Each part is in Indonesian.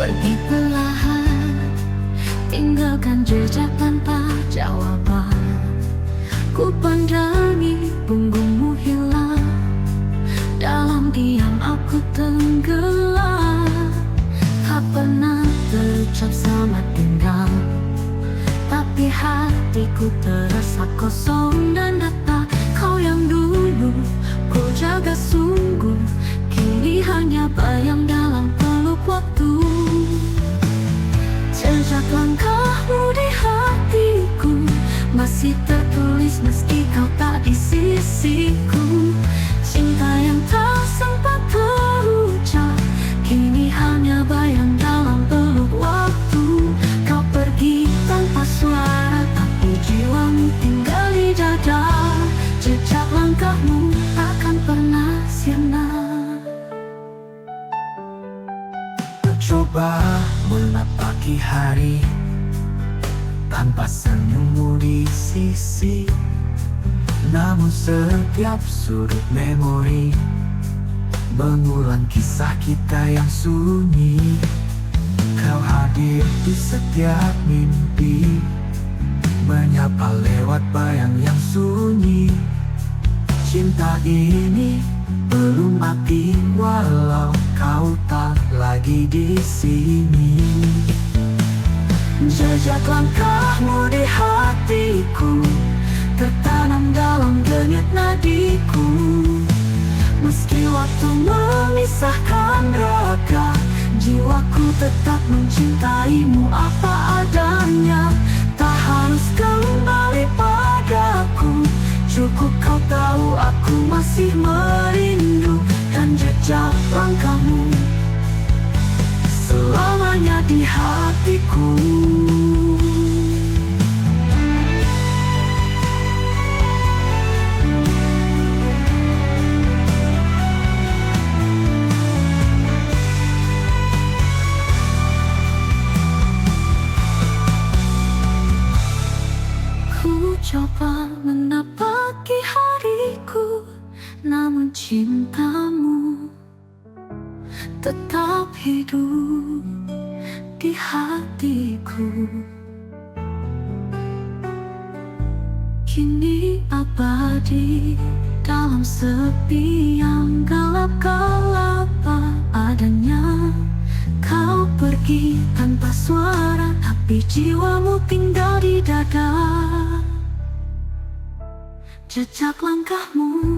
pergi perlahan, tinggalkan jejak tanpa jawaban. Ku pandangi punggungmu hilang, dalam diam aku tenggelam. Tak pernah terucap selamat tinggal, tapi hatiku terasa kosong dan datar. Kau yang dulu ku jaga sungguh, kini hanya bayang dalam peluk waktu. Jejak langkahmu di hatiku masih tertulis meski kau tak di sisiku. Cinta yang tak sempat terucap kini hanya bayang dalam peluk waktu. Kau pergi tanpa suara, tapi jiwamu tinggal di dada. Jejak langkahmu takkan pernah sirna. Coba menapaki hari tanpa senyummu di sisi, namun setiap sudut memori mengulang kisah kita yang sunyi. Kau hadir di setiap mimpi, menyapa lewat bayang yang sunyi. Cinta ini belum mati walau kau tak lagi di sini. Jejak langkahmu di hatiku tertanam dalam denyut nadiku. Meski waktu memisahkan raga, jiwaku tetap mencintaimu apa adanya. Tak harus kembali padaku, cukup kau tahu aku masih merindu. Dan jejak langkahmu selamanya di hatiku. Ku coba menapaki hariku, namun cintamu tetap hidup di hatiku. Kini abadi dalam sepi yang gelap gelap adanya. Kau pergi tanpa suara, tapi jiwamu tinggal di dada. Jejak langkahmu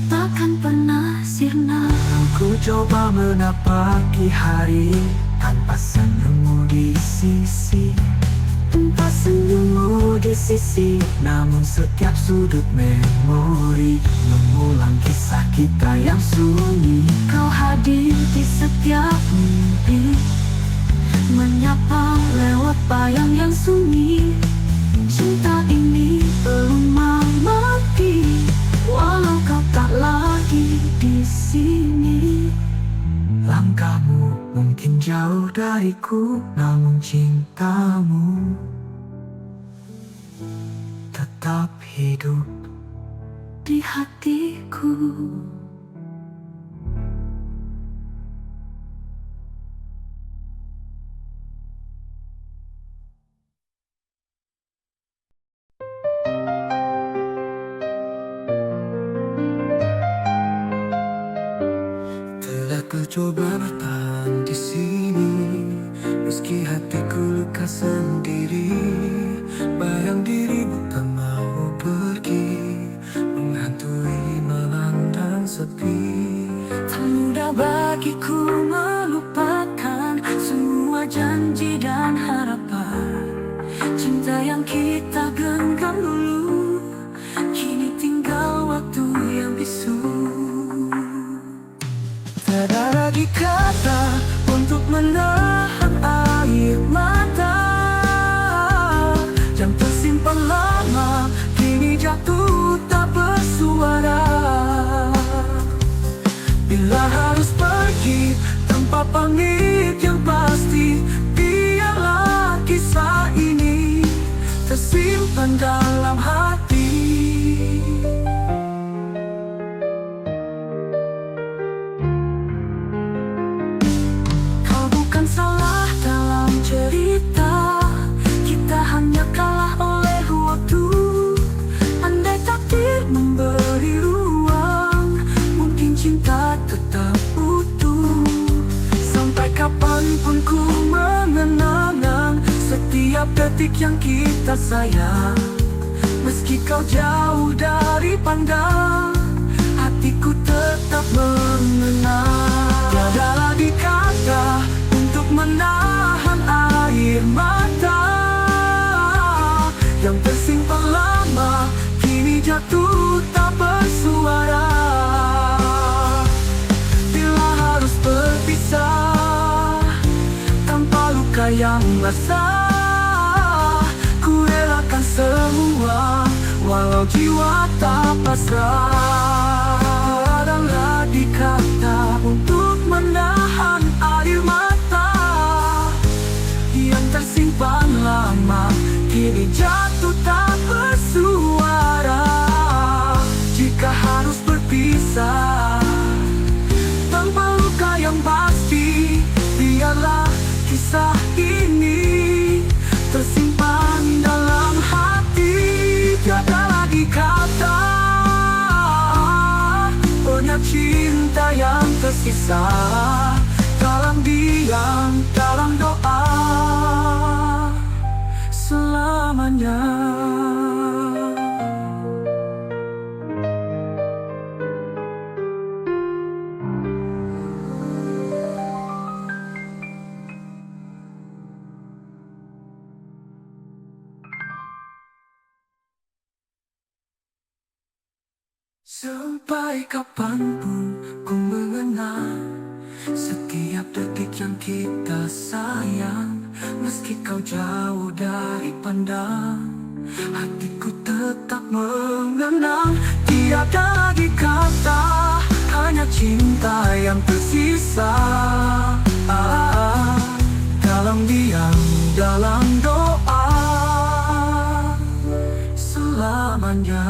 takkan pernah sirna. Ku coba menapaki hari tanpa senyummu di sisi, tanpa senyummu di sisi, namun setiap sudut memori mengulang kisah kita yang sunyi. Kau hadir di setiap mimpi, menyapa lewat bayang yang sunyi. Cinta ini belum mati walau kau tak lagi di sini. Langkahmu mungkin jauh dariku, namun cintamu tetap hidup di hatiku. Ku coba bertahan di sini, meski hatiku luka sendiri. Bayang dirimu tak mau pergi, menghantui malam dan sepi. Tak mudah bagiku melupakan semua janji dan harapan. Cinta yang kita genggam dulu kini tinggal waktu yang bisu. Tak ada lagi kata untuk menahan air mata yang tersimpan lama, kini jatuh tak bersuara. Bila harus pergi tanpa pamit yang pasti, biarlah kisah ini tersimpan dalam hati. detik yang kita sayang. Meski kau jauh dari pandang, hatiku tetap mengenang. Tiada lagi kata untuk menahan air mata yang tersimpan lama, kini jatuh tak bersuara. Bila harus berpisah tanpa luka yang basah, ku relakan semua walau jiwa tak pasrah. Dan lagi kata untuk menahan air mata yang tersimpan lama, kini jatuh tak bersuara. Jika harus berpisah tanpa luka yang pasti, biarlah kisah ini tersimpan dalam hati. Tiada lagi kata banyak cinta yang tersisa dalam diam, dalam doa selamanya. Sampai kapanpun ku mengenang setiap detik yang kita sayang. Meski kau jauh dari pandang, hatiku tetap mengenang. Tiada lagi kata, hanya cinta yang tersisa dalam diam, dalam doa selamanya.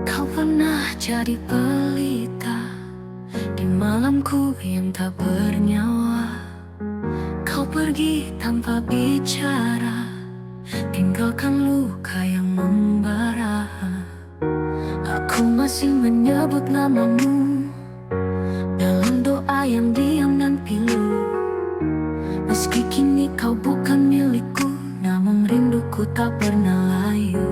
Kau pernah jadi pelita di malamku yang tak bernyawa. Kau pergi tanpa bicara, tinggalkan luka yang membara. Aku masih menyebut namamu dalam doa yang diam dan pilu. Meski kini kau bukan milikku, namun rinduku tak pernah layu.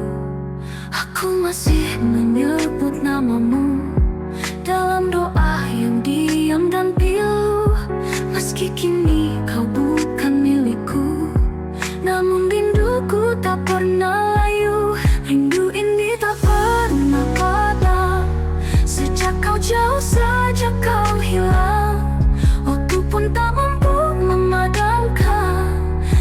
Aku masih menyebut namamu dalam doa yang diam dan pilu. Meski kini kau bukan milikku, namun rinduku tak pernah layu. Rindu ini tak pernah padam, sejak kau jauh saja kau hilang. Waktu pun tak mampu memadamkan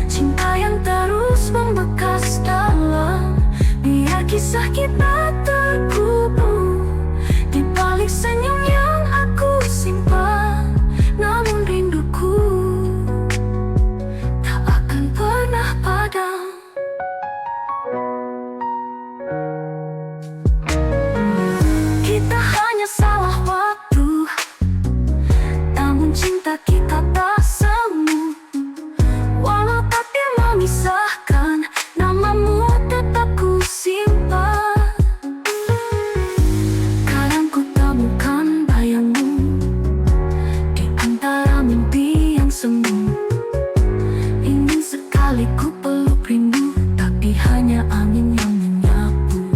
cinta yang terus membekas dalam. Biar kisah kita terkubur di balik senyum yang aku simpan, namun rinduku tak akan pernah padam. Kita hanya salah waktu, namun cinta kita tak semu. Walau takdir memisahkan, namamu tetap ku simpan. Kadang ku temukan bayangmu di antara mimpi yang semu. Ingin sekali ku peluk rindu, tapi hanya angin yang menyapu.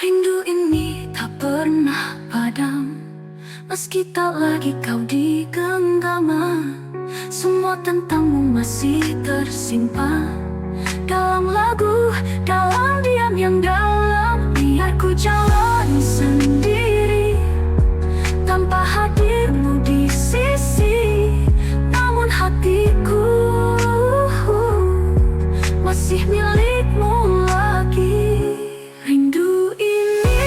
Rindu ini tak pernah padam, meski tak lagi kau di genggaman. Semua tentangmu masih tersimpan dalam lagu, dalam diam yang dalam. Biar ku jalani sendiri tanpa hadirmu di sisi, namun hatiku masih milikmu lagi. Rindu ini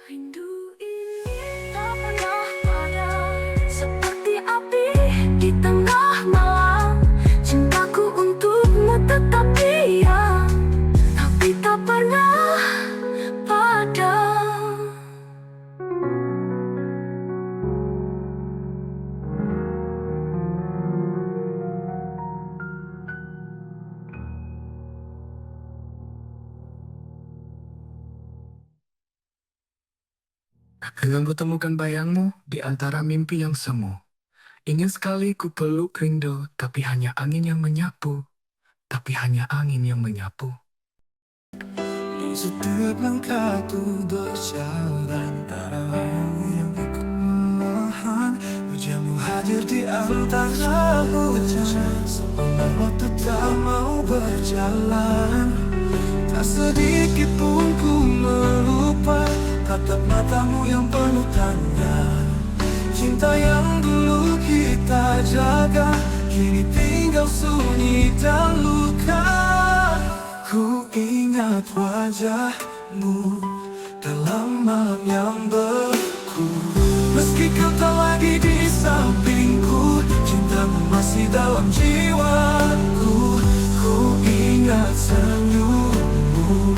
Rindu ini tak pernah padam, seperti api di tengah malam. Cintaku untukmu tetap diam, tapi tak pernah padam. Dengan kutemukan bayangmu di antara mimpi yang semu. Ingin sekali ku peluk rindu, tapi hanya angin yang menyapu. Tapi hanya angin yang menyapu. Setiap langkah ku berjalan arahmu yang kekelahan. Wajahmu hadir di antara hujan, seolah waktu tak mau berjalan. Tak sedikit pun ku melupa tatap matamu yang penuh tanda. Cinta yang dulu kita jaga kini tinggal sunyi dan luka. Ku ingat wajahmu dalam malam yang beku. Meski kau tak lagi di sampingku, cintamu masih dalam jiwaku. Ku ingat senyummu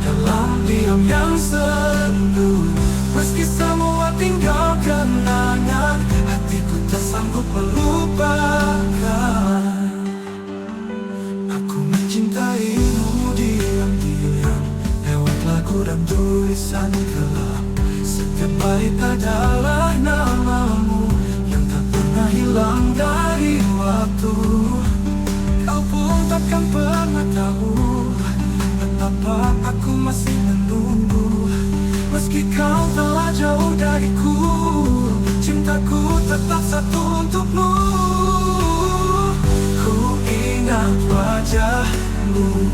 dalam diam yang sendu. Meski semua tinggal kenangan, hatiku tak sanggup melupakan. Aku mencintaimu diam-diam lewat lagu dan tulisan gelap. Setiap bait adalah namamu yang tak pernah hilang dari waktu. Kau pun takkan pernah tahu betapa aku masih menunggu. Meski kau telah jauh dariku, cintaku tetap satu untukmu. Ku ingat wajahmu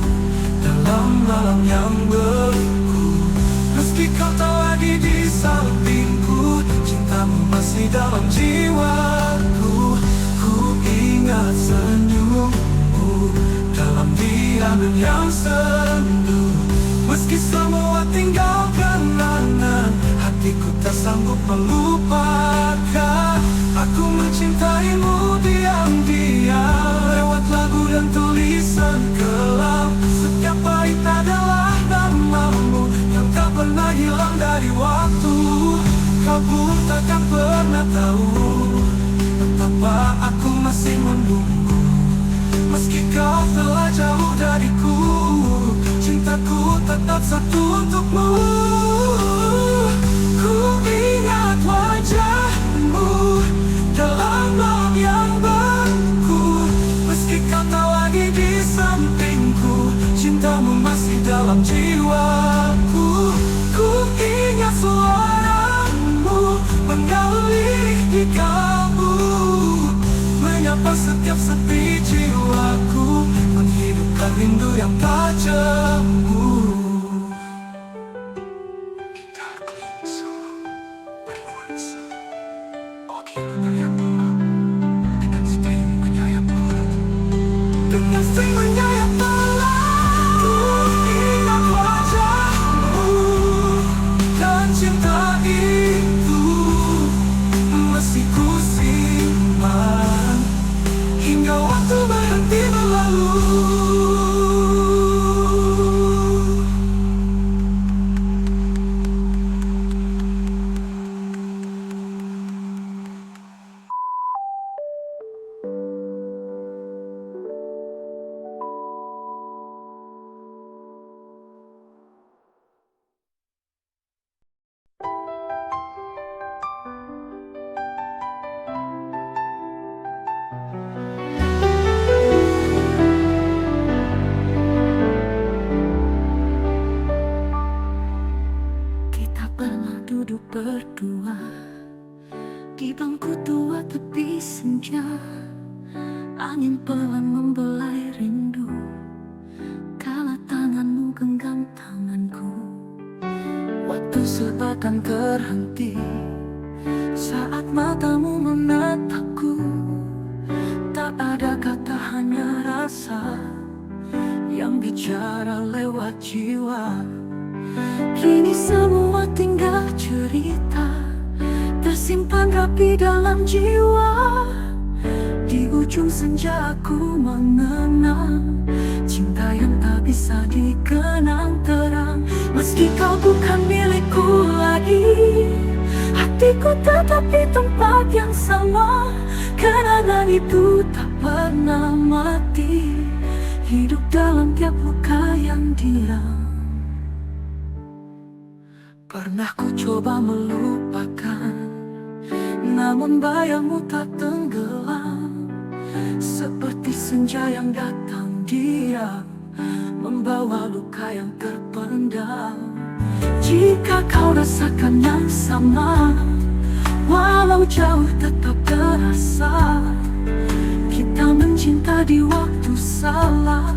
dalam malam yang beku. Meski kau tak lagi di sampingku, cintamu masih dalam jiwaku. Ku ingat senyummu dalam diam yang sendu. Meski semua tinggal kenangan, hatiku tak sanggup melupakan. Aku mencintaimu diam-diam lewat lagu dan tulisan kelam. Setiap bait adalah namamu yang tak pernah hilang dari waktu. Kau pun takkan pernah tahu betapa aku masih menunggu. Meski kau telah jauh dariku, cintaku tetap satu untukmu. Ku ingat wajahmu dalam malam yang beku. Meski kau tak lagi di sampingku, cintamu masih dalam jiwaku. Ku ingat suaramu menggali di kalbu, menyapa setiap sepi jiwaku, menghidupkan rindu yang tak jemu. Dengan sing menyayat malam, ku ingat wajahmu dan cinta itu masih ku simpan hingga waktu berhenti berlalu. Kita pernah duduk berdua di bangku tua tepi senja. Angin pelan membelai rindu kala tanganmu genggam tanganku. Waktu seakan terhenti saat matamu menatapku. Tak ada kata, hanya rasa yang bicara lewat jiwa. Kini semua tinggal cerita tersimpan rapi dalam jiwa. Di ujung senja aku mengenang cinta yang tak bisa dikenang terang. Meski kau bukan milikku lagi, hatiku tetap di tempat yang sama. Kenangan itu tak pernah mati, hidup dalam tiap luka yang diam. Pernah ku coba melupakan, namun bayangmu tak tenggelam. Seperti senja yang datang diam, membawa luka yang terpendam. Jika kau rasakan yang sama, walau jauh tetap terasa. Kita mencinta di waktu salah,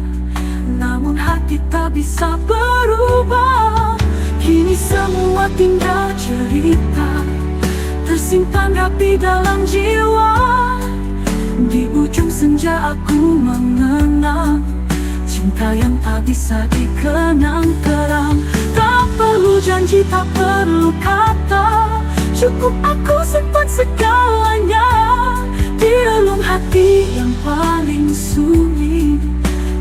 namun hati tak bisa berubah. Kini semua tinggal cerita tersimpan rapi dalam jiwa. Di ujung senja aku mengenang cinta yang tak bisa dikenang terang. Tak perlu janji, tak perlu kata, cukup aku simpan segalanya di relung hati yang paling sunyi.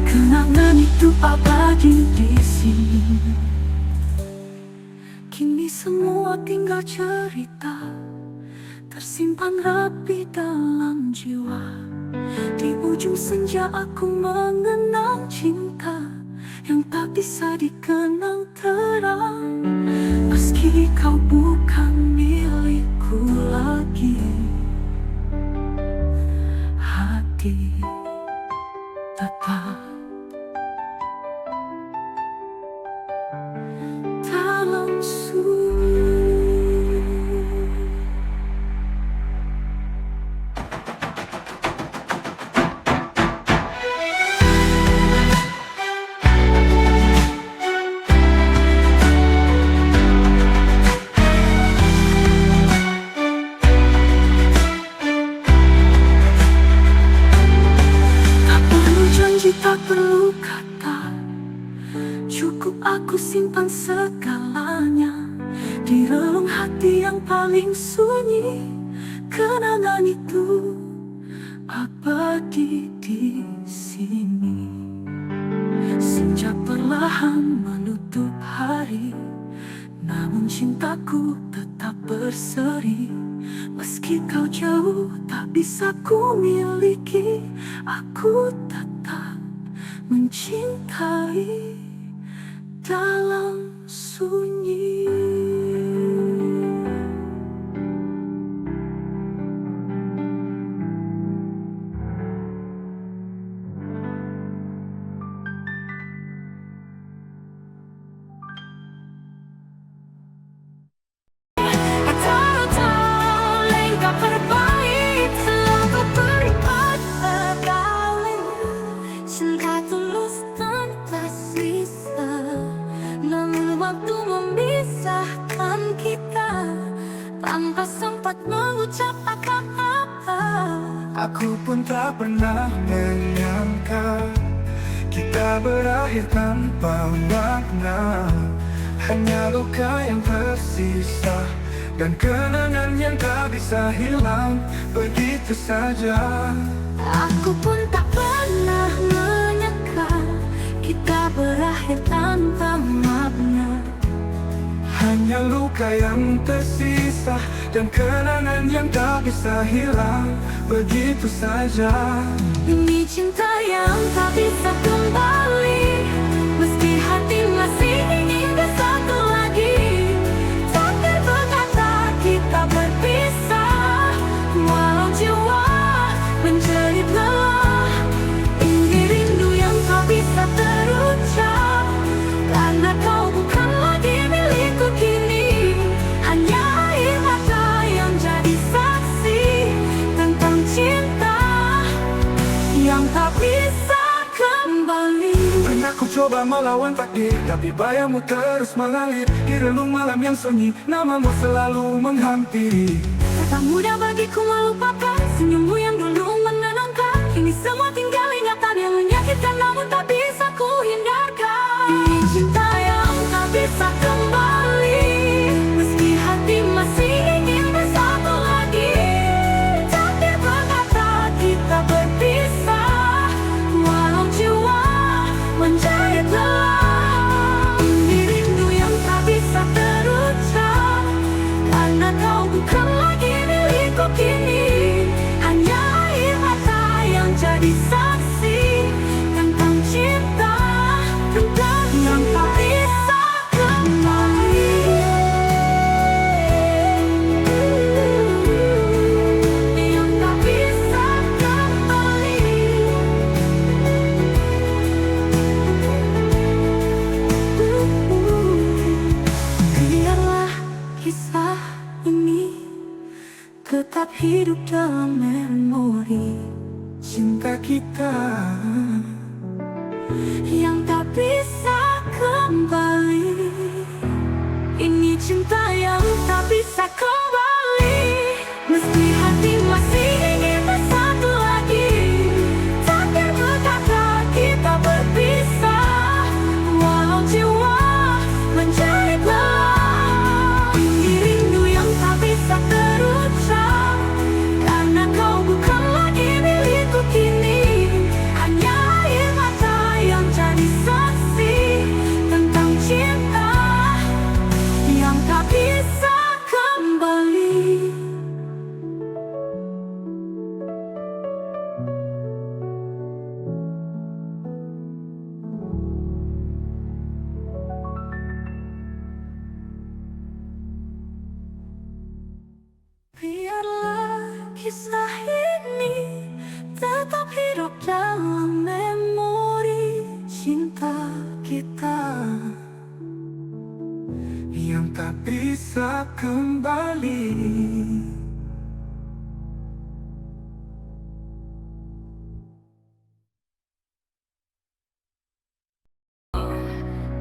Kenangan itu abadi di sini. Kini semua tinggal cerita tersimpan rapi dalam jiwa. Di ujung senja aku mengenang cinta yang tak bisa dikenang terang. Meski kau bukan milikku lagi, hati tetap dalam sunyi. Tak perlu kata, cukup aku simpan segalanya di relung hati yang paling sunyi. Kenangan itu abadi di sini. Senja perlahan menutup hari, namun cintaku tetap berseri. Meski kau jauh tak bisa ku miliki, aku tetap mencintai dalam sunyi. Tanpa sempat mengucap apa-apa, Aku pun tak pernah menyangka kita berakhir tanpa makna. Hanya luka yang tersisa dan kenangan yang tak bisa hilang begitu saja. aku pun tak pernah menyangka kita berakhir tanpa makna. Hanya luka yang tersisa dan kenangan yang tak bisa hilang begitu saja. Ini cinta yang tak bisa kembali, meski hati masih ingin bersatu lagi. Takdir berkata kita berpisah, walau jiwa menjerit lelah. Ini rindu yang tak bisa terucap, karena kau bukan lagi milikku kini. Hanya air mata yang jadi saksi tentang cinta yang tak bisa kembali. Pernah ku coba melawan takdir, tapi bayangmu terus mengalir di relung malam yang sunyi. Namamu selalu menghampiri. Tak mudah bagiku melupakan senyummu yang dulu menenangkan. Kini semua tinggal ingatan yang menyakitkan, namun tak bisa ku hindarkan. Ini cinta yang tak bisa kembali, meski hati kisah ini tetap hidup dalam memori Cinta kita yang tak bisa kembali. Ini cinta yang tak bisa kembali. Meski hati masih ingin bersatu lagi, takdir berkata kita berpisah. Walau jiwa menjadi lelah, ini rindu yang tak bisa terucap. Karena kau bukan lagi milikku kini, hanya air mata yang jadi saksi tentang cinta yang tak bisa kembali. Biarlah kisah ini tetap hidup dalam memori cinta kita yang tak bisa kembali.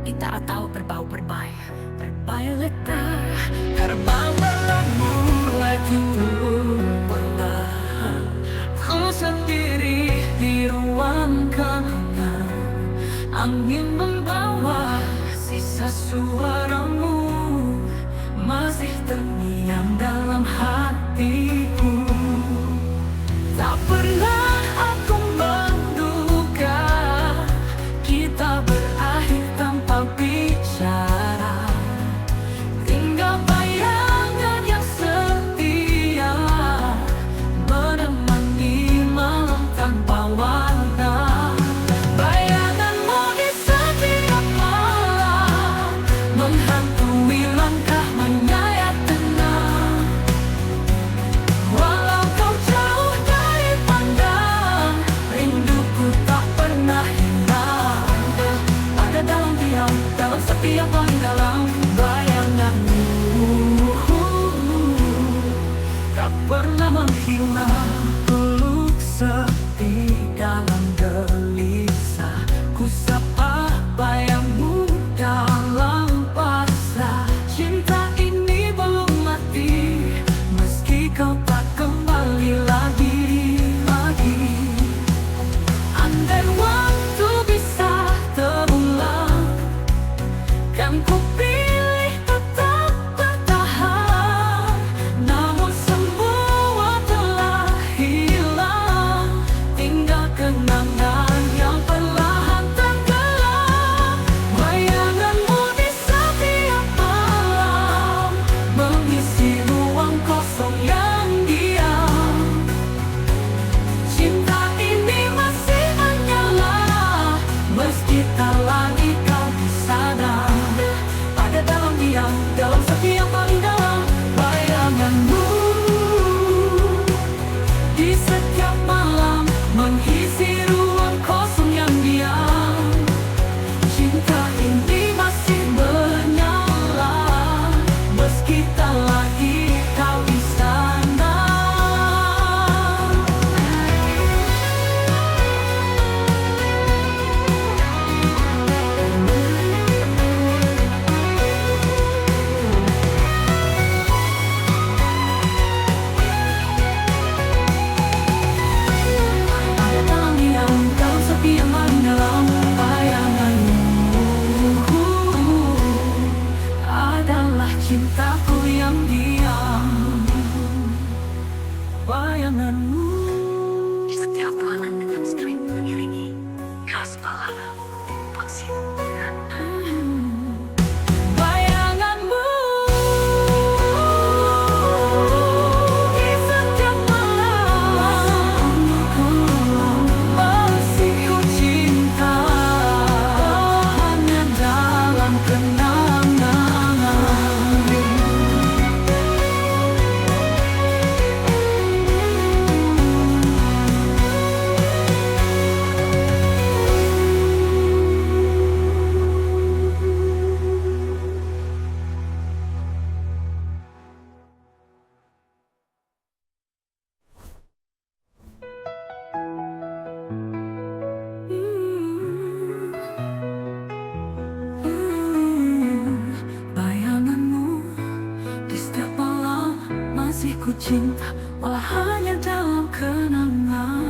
Kita tahu berbau-berbay, berbay letah, terbang berlalu laju perlahan. Ku sendiri di ruang kenangan, angin membawa sisa suaramu masih terngiang dalam hatiku. Tak pernah aku menduga kita berakhir tanpa bicara. Tinggal bayangan yang setia menemani malam tanpa warna. Bayanganmu di setiap malam menghantui langkah menyayat tenang. Walau kau jauh dari pandang, rinduku tak pernah hilang. Ada dalam diam, dalam sepi yang paling dalam bayanganmu, tak pernah menghilang. Peluk sepi dalam gelisah, ku sapa bayangmu dalam pasrah. Cinta ini belum mati, meski kau tak kembali lagi. Andai waktu bisa terulang, kan ku pilih tetap bertahan. Namun semua telah hilang, tinggal kenangan yang perlahan tenggelam. Bayanganmu di setiap malam mengisi ruang kosong yang diam. Cinta ini masih menyala, meski tak lagi kau di sana. Ada dalam diam, dalam sepi yang paling dalam bayanganmu di setiap malam mengisi ruang kosong yang diam. Cinta ini masih menyala, meski tak lagi kau di sana. Ada dalam diam, dalam sepi yang paling dalam bayanganmu adalah cintaku yang diam. Bayanganmu di setiap malam dengan string mengiringi khas balada pasir. Bayanganmu di setiap malam masih ku cinta, hanya dalam kenangan. kasihku cinta, walau hanya dalam kenangan.